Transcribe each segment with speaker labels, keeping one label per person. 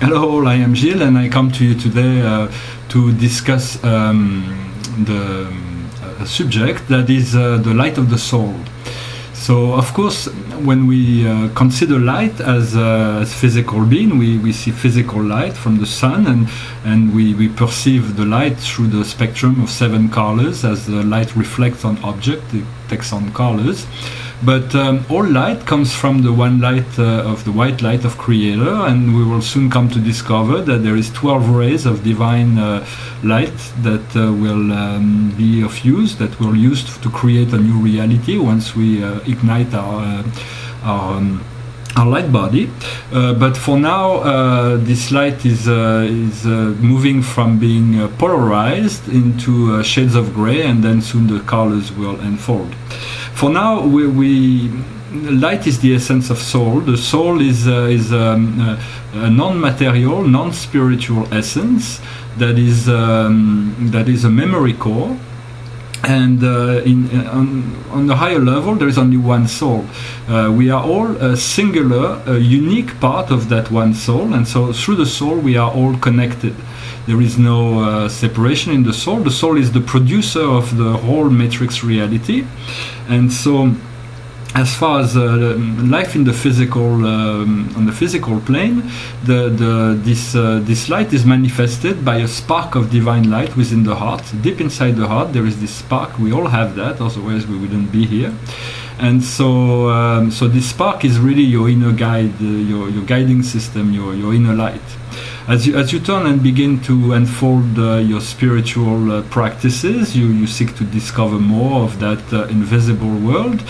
Speaker 1: Hello, all, I am Gilles, and I come to you today to discuss the subject that is the light of the soul. So, of course, when we consider light as physical being, we see physical light from the sun, and we perceive the light through the spectrum of 7 colors. As the light reflects on object, it takes on colors. But all light comes from the one light of the white light of Creator, and we will soon come to discover that there is 12 rays of divine light that will be of use, that will use to create a new reality once we ignite our light body. But for now, this light is moving from being polarized into shades of gray, and then soon the colors will unfold. For now, light is the essence of soul. The soul is a non-material, non-spiritual essence that is a memory core. And on the higher level, there is only one soul. We are all a singular, unique part of that one soul, and so through the soul we are all connected. There is no separation in the soul. The soul is the producer of the whole matrix reality, and so as far as life in the physical, on the physical plane, this light is manifested by a spark of divine light within the heart. Deep inside the heart, there is this spark. We all have that, otherwise we wouldn't be here. And so, this spark is really your inner guide, your guiding system, your inner light. As you turn and begin to unfold your spiritual practices, you seek to discover more of that invisible world.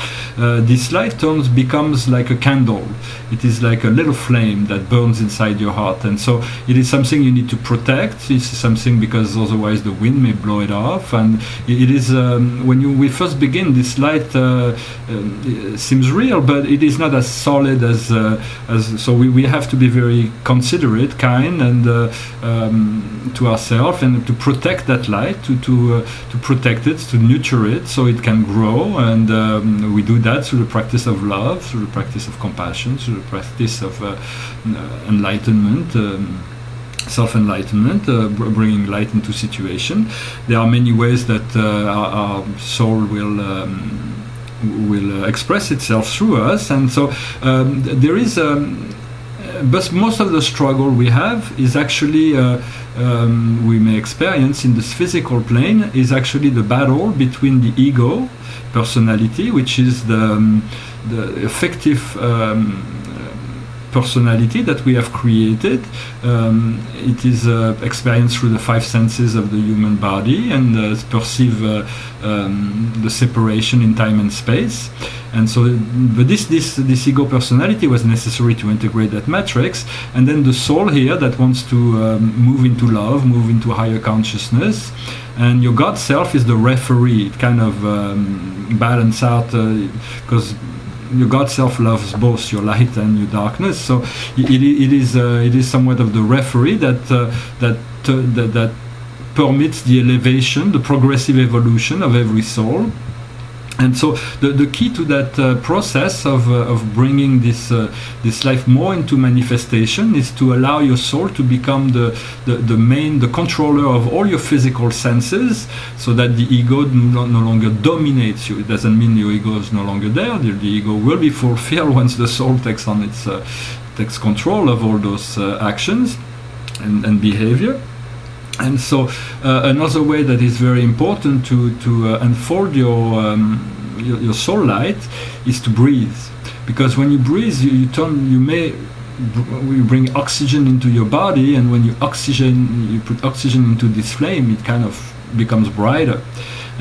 Speaker 1: This light becomes like a candle. It is like a little flame that burns inside your heart, and so it is something you need to protect. It's something because otherwise the wind may blow it off. And it is when we first begin, this light seems real, but it is not as solid as. So we have to be very considerate, kind, and to ourselves, and to protect that light, to protect it, to nurture it, so it can grow. And we do that through the practice of love, through the practice of compassion, through the practice of enlightenment. Self-enlightenment, bringing light into situation. There are many ways that our soul will express itself through us, and so there is. But most of the struggle we have is actually we may experience in this physical plane is actually the battle between the ego, personality, which is the effective personality that we have created. It is experienced through the 5 senses of the human body, and perceive the separation in time and space. And so, but this ego personality was necessary to integrate that matrix, and then the soul here that wants to move into love, move into higher consciousness, and your God self is the referee. It kind of balance out because your God self loves both your light and your darkness. So it is somewhat of the referee that permits the elevation, the progressive evolution of every soul. And so the key to that process of bringing this life more into manifestation is to allow your soul to become the controller of all your physical senses, so that the ego no longer dominates you. It doesn't mean your ego is no longer there. The ego will be fulfilled once the soul takes control of all those actions and behavior. And so another way that is very important to unfold your soul light is to breathe, because when you breathe, you bring oxygen into your body, and when you put oxygen into this flame, it kind of becomes brighter.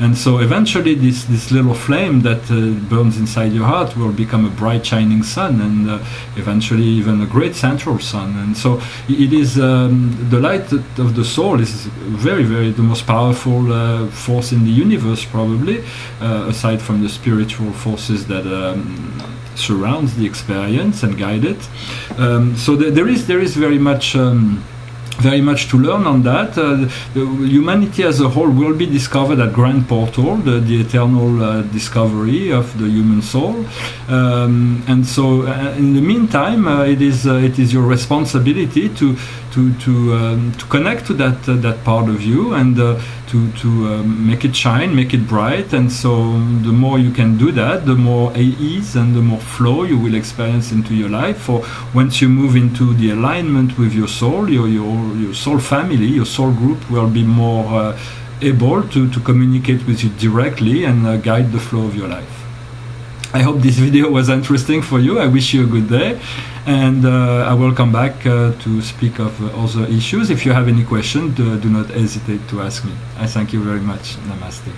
Speaker 1: And so eventually this little flame that burns inside your heart will become a bright shining sun, and eventually even a great central sun. And so it is the light of the soul is very, very the most powerful force in the universe, probably, aside from the spiritual forces that surrounds the experience and guide it. So there is very much very much to learn on that. The humanity as a whole will be discovered at Grand Portal, the eternal discovery of the human soul. And so, in the meantime, it is your responsibility to connect to that part of you, and to make it shine, make it bright. And so the more you can do that, the more ease and the more flow you will experience into your life. For once you move into the alignment with your soul, your soul family, your soul group will be more able to communicate with you directly and guide the flow of your life. I hope this video was interesting for you. I wish you a good day, and I will come back to speak of other issues. If you have any questions, do not hesitate to ask me. I thank you very much. Namaste.